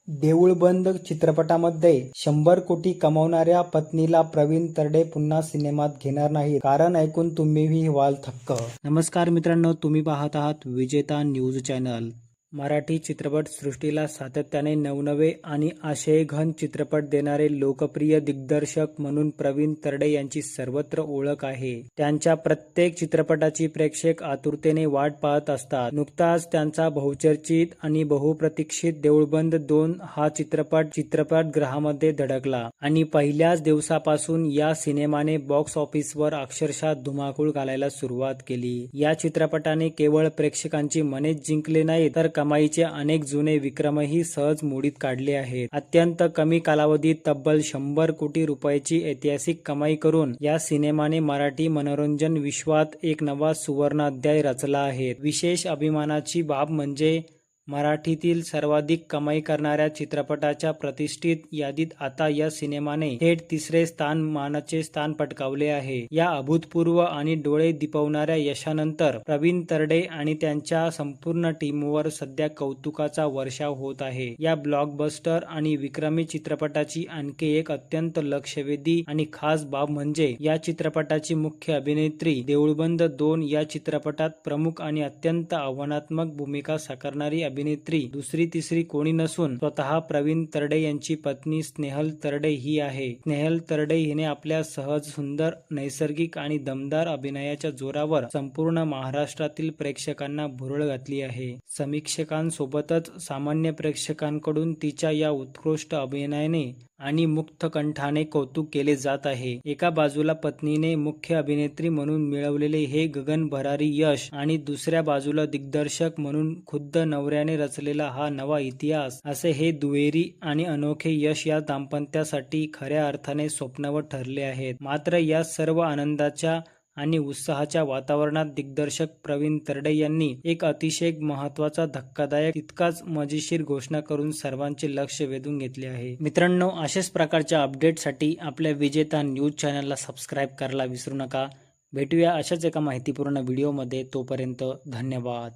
देऊळबंद चित्रपटामध्ये 100 कोटी कमावणाऱ्या पत्नीला प्रवीण तरडे पुन्हा सिनेमात घेणार नाहीत. कारण ऐकून तुम्हीही व्हाल थक्क. नमस्कार मित्रांनो, तुम्ही पाहत आहात विजेता न्यूज चॅनल. मराठी चित्रपट सृष्टीला सातत्याने नवनवे आणि आशयघन चित्रपट देणारे लोकप्रिय दिग्दर्शक म्हणून प्रवीण तरडे यांची सर्वत्र ओळख आहे. त्यांच्या प्रत्येक चित्रपटाची प्रेक्षक आतुरतेने वाट पाहत असतात. नुकताच त्यांचा बहुचर्चित आणि बहुप्रतीक्षित देऊळबंद 2 हा चित्रपटगृहामध्ये धडकला आणि पहिल्याच दिवसापासून या सिनेमाने बॉक्स ऑफिसवर अक्षरशः धुमाकूळ घालायला सुरुवात केली. या चित्रपटाने केवळ प्रेक्षकांची मनेच जिंकले नाही तर कमाईचे अनेक जुने विक्रमही सहज मोडीत काढले आहेत. अत्यंत कमी कालावधीत तब्बल 100 कोटी रुपयाची ऐतिहासिक कमाई करून या सिनेमाने मराठी मनोरंजन विश्वात एक नवा सुवर्णाध्याय रचला आहे. विशेष अभिमानाची बाब म्हणजे मराठीतील सर्वाधिक कमाई करणाऱ्या चित्रपटाच्या प्रतिष्ठित यादीत आता या सिनेमाने थेट तिसरे मानाचे स्थान पटकावले आहे. या अभूतपूर्व आणि डोळे दिपवणाऱ्या यशानंतर प्रवीण तरडे आणि त्यांच्या संपूर्ण टीमवर सध्या कौतुकाचा वर्षाव होत आहे. या ब्लॉकबस्टर आणि विक्रमी चित्रपटाची आणखी एक अत्यंत लक्षवेधी आणि खास बाब म्हणजे या चित्रपटाची मुख्य अभिनेत्री. देऊळबंद 2 या चित्रपटात प्रमुख आणि अत्यंत आव्हानात्मक भूमिका साकारणारी अभिनेत्री दुसरी तिसरी कोणी नसून स्वतः प्रवीण तरडे यांची पत्नी स्नेहल तरडे ही आहे. स्नेहल तरडे हिने आपल्या सहज, सुंदर, नैसर्गिक आणि दमदार अभिनयाच्या जोरावर संपूर्ण महाराष्ट्रातील प्रेक्षकांना भुरळ घातली आहे. समीक्षकांसोबतच सामान्य प्रेक्षकांकडून तिच्या या उत्कृष्ट अभिनयाने आणि मुक्त कंठाने कौतुक केले जात आहे. एका बाजूला पत्नीने मुख्य अभिनेत्री म्हणून मिळवलेले हे गगनभरारी यश आणि दुसऱ्या बाजूला दिग्दर्शक म्हणून खुद्द नवऱ्याने रचलेला हा नवा इतिहास, असे हे दुहेरी आणि अनोखे यश या दाम्पत्यासाठी खऱ्या अर्थाने स्वप्नवत ठरले आहेत. मात्र या सर्व आनंदाच्या आणि उत्साहाच्या वातावरणात दिग्दर्शक प्रवीण तरडे यांनी एक अतिशय महत्त्वाचा, धक्कादायक, तितकाच मजेशीर घोषणा करून सर्वांचे लक्ष वेधून घेतले आहे. मित्रांनो, अशाच प्रकारच्या अपडेटसाठी आपल्या विजेता न्यूज चॅनलला सबस्क्राईब करायला विसरू नका. भेटूया अशाच एका माहितीपूर्ण व्हिडिओमध्ये. तोपर्यंत धन्यवाद.